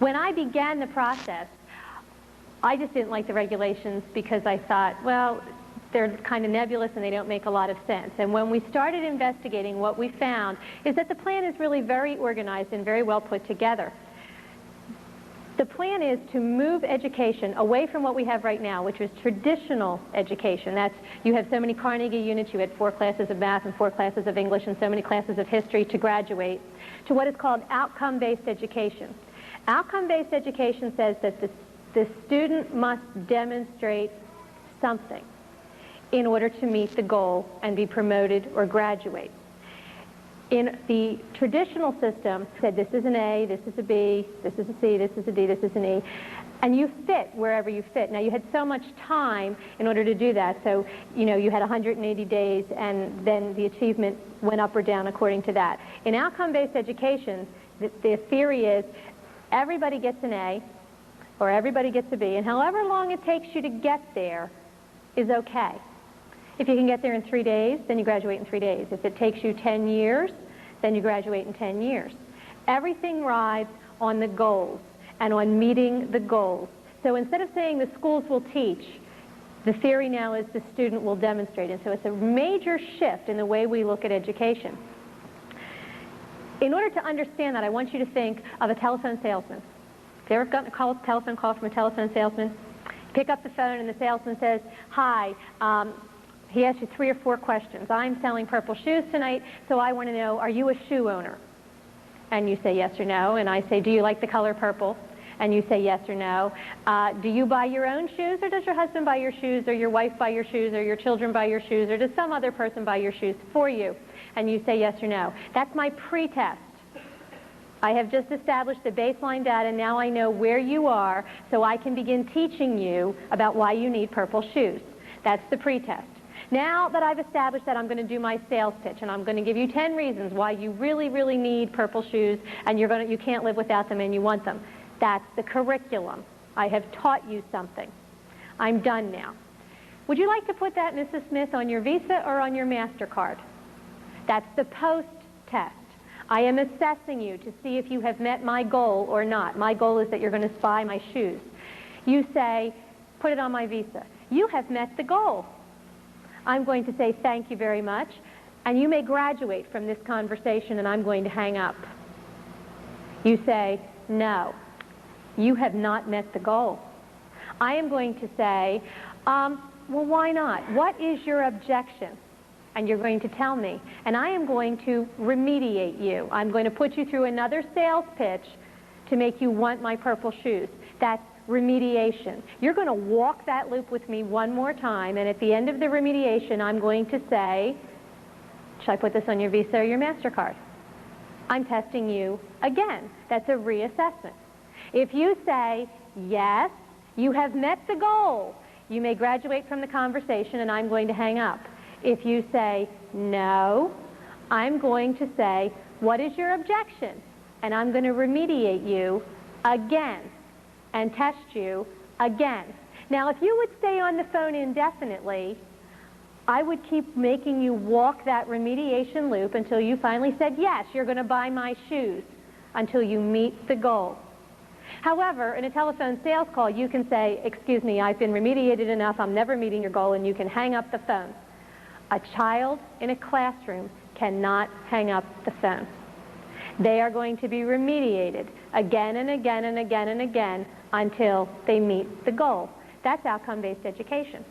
When I began the process, I just didn't like the regulations because I thought, well, they're kind of nebulous and they don't make a lot of sense. And when we started investigating, what we found is that the plan is really very organized and very well put together. The plan is to move education away from what we have right now, which is traditional education. That's, you have so many Carnegie units, you had 4 classes of math and 4 classes of English and so many classes of history to graduate, to what is called outcome-based education. Outcome-based education says that the student must demonstrate something in order to meet the goal and be promoted or graduate. In the traditional system, said this is an A, this is a B, this is a C, this is a D, this is an E, and you fit wherever you fit. Now, you had so much time in order to do that, so you had 180 days, and then the achievement went up or down according to that. In outcome-based education, the theory is everybody gets an A, or everybody gets a B, and however long it takes you to get there is okay. If you can get there in 3 days, then you graduate in 3 days. If it takes you 10 years, then you graduate in 10 years. Everything rides on the goals and on meeting the goals. So instead of saying the schools will teach, the theory now is the student will demonstrate. And so it's a major shift in the way we look at education. In order to understand that, I want you to think of a telephone salesman. Have you ever gotten a telephone call from a telephone salesman? You pick up the phone and the salesman says, hi, he asks you 3 or 4 questions. I'm selling purple shoes tonight, so I want to know, are you a shoe owner? And you say yes or no. And I say, do you like the color purple? And you say yes or no. Do you buy your own shoes, or does your husband buy your shoes, or your wife buy your shoes, or your children buy your shoes, or does some other person buy your shoes for you? And you say yes or no. That's my pre-test. I have just established the baseline data. Now I know where you are, so I can begin teaching you about why you need purple shoes. That's the pre-test. Now that I've established that, I'm going to do my sales pitch, and I'm going to give you 10 reasons why you really, really need purple shoes, and you can't live without them and you want them. That's the curriculum. I have taught you something. I'm done now. Would you like to put that, Mrs. Smith, on your Visa or on your MasterCard? That's the post-test. I am assessing you to see if you have met my goal or not. My goal is that you're going to buy my shoes. You say, put it on my Visa. You have met the goal. I'm going to say thank you very much, and you may graduate from this conversation, and I'm going to hang up. You say, no, you have not met the goal. I am going to say, well, why not? What is your objection? And you're going to tell me, and I am going to remediate you. I'm going to put you through another sales pitch to make you want my purple shoes. That's remediation. You're going to walk that loop with me one more time, and at the end of the remediation, I'm going to say, should I put this on your Visa or your MasterCard? I'm testing you again. That's a reassessment. If you say, yes, you have met the goal, you may graduate from the conversation, and I'm going to hang up. If you say, no, I'm going to say, what is your objection? And I'm going to remediate you again and test you again. Now, if you would stay on the phone indefinitely, I would keep making you walk that remediation loop until you finally said, yes, you're going to buy my shoes, until you meet the goal. However, in a telephone sales call, you can say, excuse me, I've been remediated enough, I'm never meeting your goal, and you can hang up the phone. A child in a classroom cannot hang up the phone. They are going to be remediated again and again and again and again until they meet the goal. That's outcome-based education.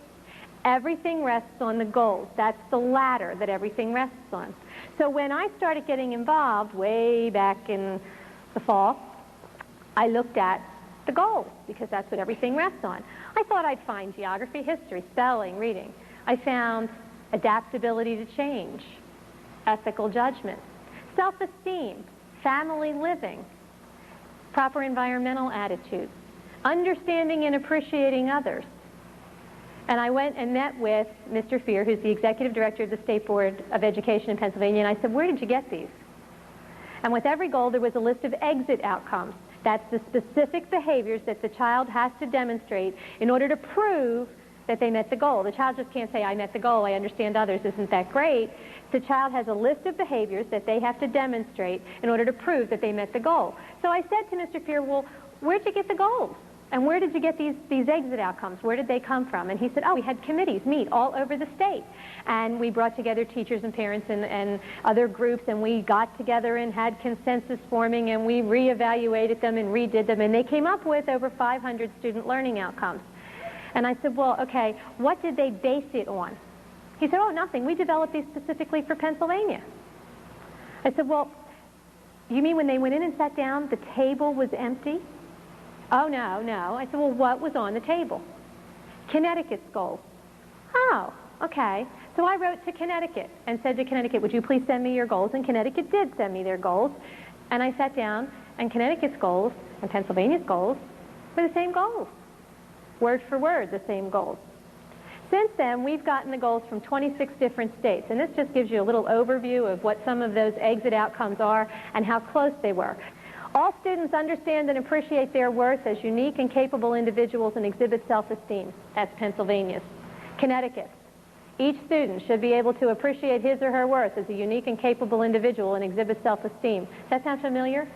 Everything rests on the goals. That's the ladder that everything rests on. So when I started getting involved way back in the fall, I looked at the goals because that's what everything rests on. I thought I'd find geography, history, spelling, reading. I found adaptability to change, ethical judgment, self-esteem, family living, proper environmental attitudes, understanding and appreciating others. And I went and met with Mr. Fear, who's the executive director of the State Board of Education in Pennsylvania, and I said, where did you get these? And with every goal, there was a list of exit outcomes. That's the specific behaviors that the child has to demonstrate in order to prove that they met the goal. The child just can't say, I met the goal, I understand others, isn't that great? The child has a list of behaviors that they have to demonstrate in order to prove that they met the goal. So I said to Mr. Fear, well, where'd you get the goals? And where did you get these exit outcomes? Where did they come from? And he said, oh, we had committees meet all over the state. And we brought together teachers and parents and other groups, and we got together and had consensus forming, and we reevaluated them and redid them, and they came up with over 500 student learning outcomes. And I said, well, okay, what did they base it on? He said, oh, nothing. We developed these specifically for Pennsylvania. I said, well, you mean when they went in and sat down, the table was empty? Oh, no, no. I said, well, what was on the table? Connecticut's goals. Oh, okay. So I wrote to Connecticut and said to Connecticut, would you please send me your goals? And Connecticut did send me their goals. And I sat down, and Connecticut's goals and Pennsylvania's goals were the same goals. Word for word, the same goals. Since then, we've gotten the goals from 26 different states. And this just gives you a little overview of what some of those exit outcomes are and how close they were. All students understand and appreciate their worth as unique and capable individuals and exhibit self-esteem. That's Pennsylvania's. Connecticut. Each student should be able to appreciate his or her worth as a unique and capable individual and exhibit self-esteem. Does that sound familiar?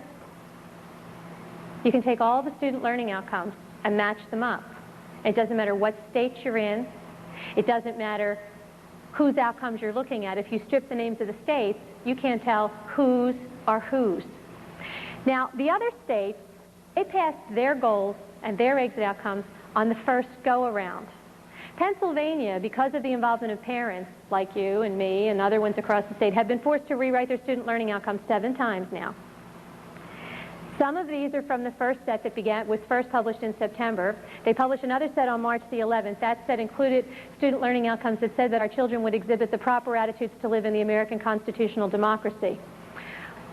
You can take all the student learning outcomes and match them up. It doesn't matter what state you're in. It doesn't matter whose outcomes you're looking at. If you strip the names of the states, you can't tell whose are whose. Now, the other states, they passed their goals and their exit outcomes on the first go-around. Pennsylvania, because of the involvement of parents like you and me and other ones across the state, have been forced to rewrite their student learning outcomes 7 times now. Some of these are from the first set that was first published in September. They published another set on March the 11th. That set included student learning outcomes that said that our children would exhibit the proper attitudes to live in the American constitutional democracy.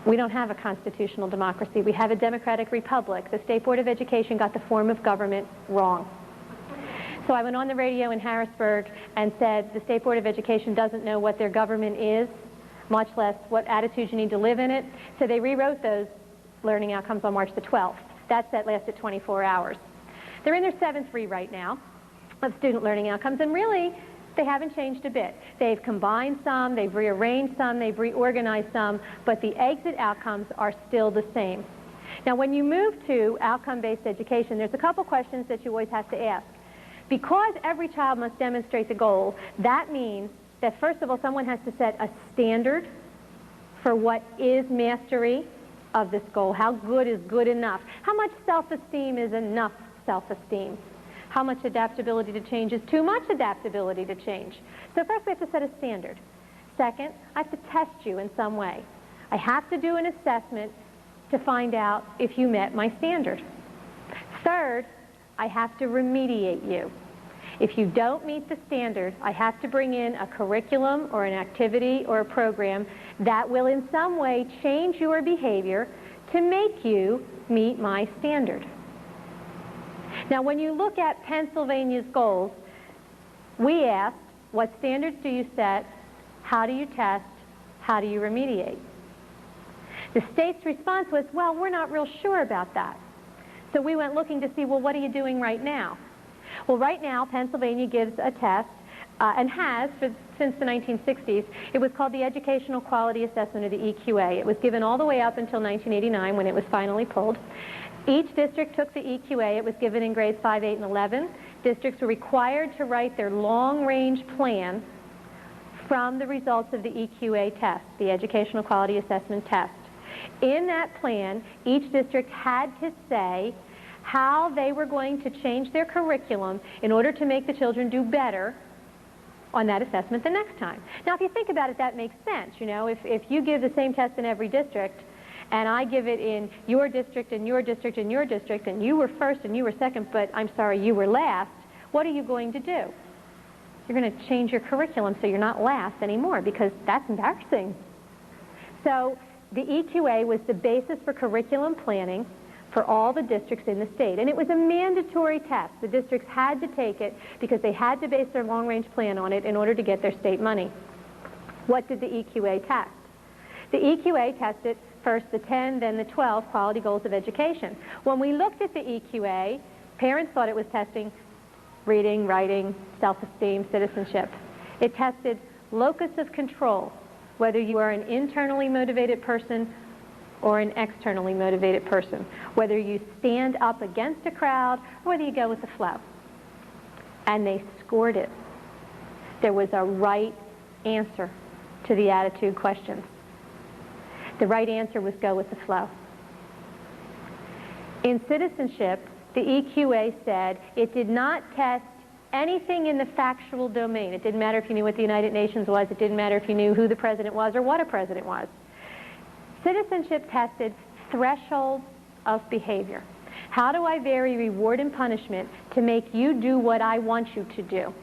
We don't have a constitutional democracy. We have a democratic republic. The State Board of Education got the form of government wrong. So I went on the radio in Harrisburg and said the State Board of Education doesn't know what their government is, much less what attitudes you need to live in it. So they rewrote those learning outcomes on March the 12th. That set lasted 24 hours. They're in their 7th rewrite now of student learning outcomes, and really, they haven't changed a bit. They've combined some, they've rearranged some, they've reorganized some, but the exit outcomes are still the same. Now, when you move to outcome-based education, there's a couple questions that you always have to ask. Because every child must demonstrate the goal, that means that, first of all, someone has to set a standard for what is mastery of this goal. How good is good enough? How much self-esteem is enough self-esteem? How much adaptability to change is too much adaptability to change? So first we have to set a standard. Second, I have to test you in some way. I have to do an assessment to find out if you met my standard. Third, I have to remediate you. If you don't meet the standard, I have to bring in a curriculum or an activity or a program that will in some way change your behavior to make you meet my standard. Now, when you look at Pennsylvania's goals, we asked, what standards do you set? How do you test? How do you remediate? The state's response was, well, we're not real sure about that. So we went looking to see, well, what are you doing right now? Well, right now, Pennsylvania gives a test, and has since the 1960s. It was called the Educational Quality Assessment, or the EQA. It was given all the way up until 1989 when it was finally pulled. Each district took the EQA. It was given in grades 5, 8, and 11. Districts were required to write their long-range plan from the results of the EQA test, the Educational Quality Assessment test. In that plan, each district had to say how they were going to change their curriculum in order to make the children do better on that assessment the next time. Now, if you think about it, that makes sense. You know, if you give the same test in every district, and I give it in your district and your district and your district, and you were first and you were second, but I'm sorry, you were last, what are you going to do? You're going to change your curriculum so you're not last anymore, because that's embarrassing. So the EQA was the basis for curriculum planning for all the districts in the state. And it was a mandatory test. The districts had to take it because they had to base their long-range plan on it in order to get their state money. What did the EQA test? The EQA tested first the 10, then the 12 quality goals of education. When we looked at the EQA, parents thought it was testing reading, writing, self-esteem, citizenship. It tested locus of control, whether you are an internally motivated person or an externally motivated person, whether you stand up against a crowd or whether you go with the flow. And they scored it. There was a right answer to the attitude questions. The right answer was go with the flow. In citizenship, the EQA said it did not test anything in the factual domain. It didn't matter if you knew what the United Nations was. It didn't matter if you knew who the president was or what a president was. Citizenship tested thresholds of behavior. How do I vary reward and punishment to make you do what I want you to do?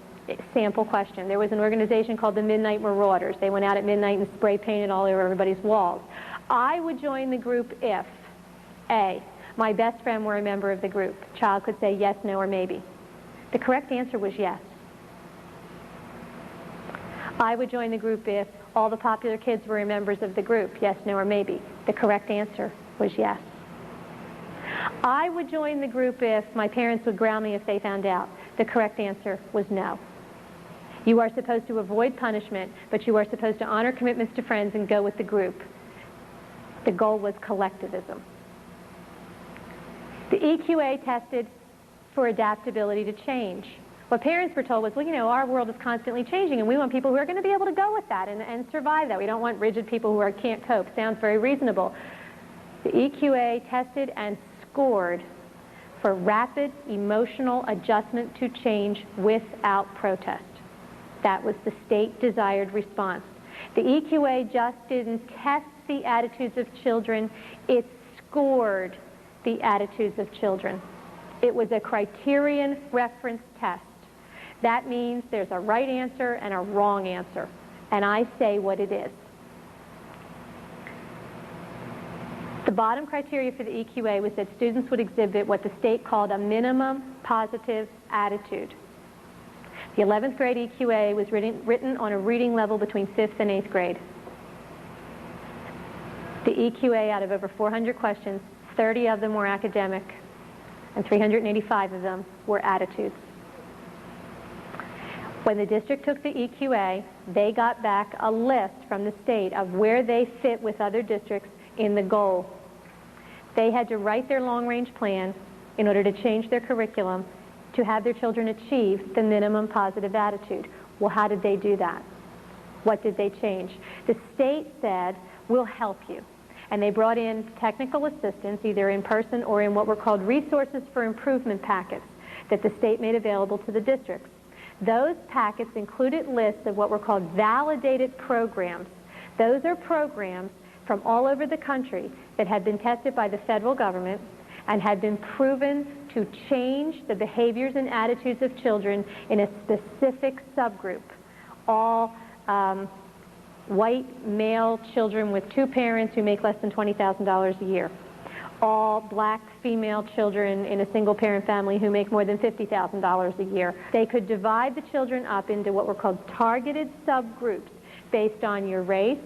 Sample question. There was an organization called the Midnight Marauders. They went out at midnight and spray painted all over everybody's walls. I would join the group if A, my best friend were a member of the group. Child could say yes, no, or maybe. The correct answer was yes. I would join the group if all the popular kids were members of the group. Yes, no, or maybe. The correct answer was yes. I would join the group if my parents would ground me if they found out. The correct answer was no. You are supposed to avoid punishment, but you are supposed to honor commitments to friends and go with the group. The goal was collectivism. The EQA tested for adaptability to change. What parents were told was, well, you know, our world is constantly changing, and we want people who are going to be able to go with that and survive that. We don't want rigid people who can't cope. Sounds very reasonable. The EQA tested and scored for rapid emotional adjustment to change without protest. That was the state-desired response. The EQA just didn't test the attitudes of children, it scored the attitudes of children. It was a criterion reference test. That means there's a right answer and a wrong answer, and I say what it is. The bottom criteria for the EQA was that students would exhibit what the state called a minimum positive attitude. The 11th grade EQA was written on a reading level between 5th and 8th grade. The EQA, out of over 400 questions, 30 of them were academic, and 385 of them were attitudes. When the district took the EQA, they got back a list from the state of where they fit with other districts in the goal. They had to write their long-range plan in order to change their curriculum to have their children achieve the minimum positive attitude. Well, how did they do that? What did they change? The state said, we'll help you. And they brought in technical assistance, either in person or in what were called resources for improvement packets that the state made available to the districts. Those packets included lists of what were called validated programs. Those are programs from all over the country that had been tested by the federal government and had been proven to change the behaviors and attitudes of children in a specific subgroup. All white male children with two parents who make less than $20,000 a year. All black female children in a single parent family who make more than $50,000 a year. They could divide the children up into what were called targeted subgroups based on your race,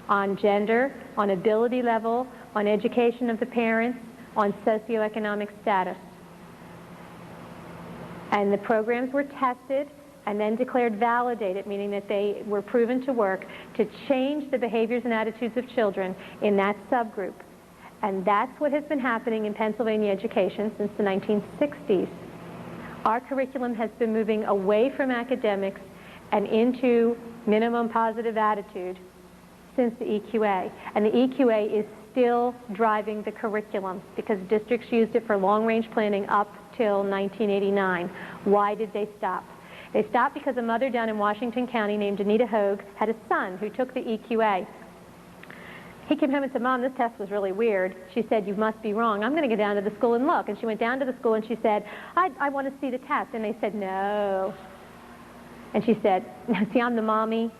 on gender, on ability level, on education of the parents, on socioeconomic status. And the programs were tested and then declared validated, meaning that they were proven to work to change the behaviors and attitudes of children in that subgroup. And that's what has been happening in Pennsylvania education since the 1960s. Our curriculum has been moving away from academics and into minimum positive attitude since the EQA. And the EQA is still driving the curriculum because districts used it for long-range planning up till 1989. Why did they stop? They stopped because a mother down in Washington County named Anita Hogue had a son who took the EQA. He came home and said, Mom, this test was really weird. She said, you must be wrong. I'm going to go down to the school and look. And she went down to the school and she said, I want to see the test. And they said, no. And she said, see, I'm the mommy.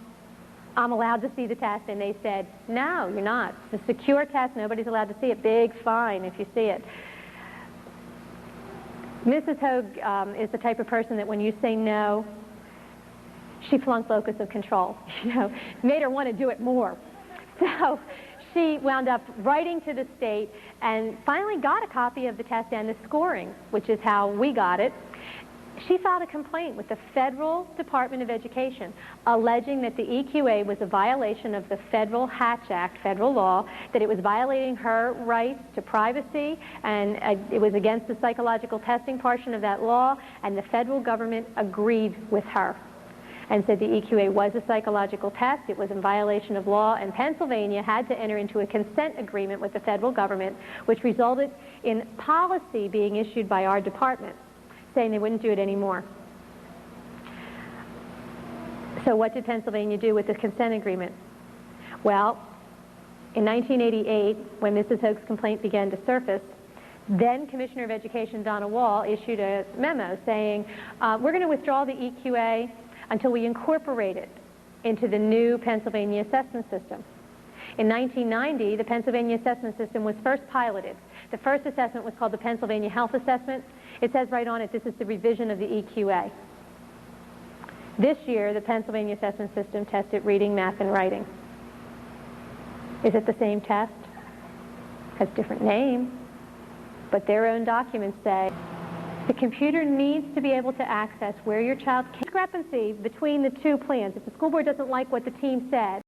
I'm allowed to see the test. And they said, no, you're not. It's a secure test. Nobody's allowed to see it. Big fine if you see it. Mrs. Hogue is the type of person that when you say no, she flunked locus of control. You know, made her want to do it more. So she wound up writing to the state and finally got a copy of the test and the scoring, which is how we got it. she filed a complaint with the Federal Department of Education alleging that the EQA was a violation of the Federal Hatch Act, federal law, that it was violating her rights to privacy, and it was against the psychological testing portion of that law, and the federal government agreed with her and said the EQA was a psychological test, it was in violation of law, and Pennsylvania had to enter into a consent agreement with the federal government, which resulted in policy being issued by our department saying they wouldn't do it anymore. So what did Pennsylvania do with the consent agreement? Well, in 1988, when Mrs. Hoke's complaint began to surface, then Commissioner of Education Donna Wall issued a memo saying, we're going to withdraw the EQA until we incorporate it into the new Pennsylvania assessment system. In 1990, the Pennsylvania assessment system was first piloted. The first assessment was called the Pennsylvania Health Assessment. It says right on it, this is the revision of the EQA. This year, the Pennsylvania assessment system tested reading, math, and writing. Is it the same test? Has different name, but their own documents say the computer needs to be able to access where your child can. Discrepancy between the two plans. If the school board doesn't like what the team said,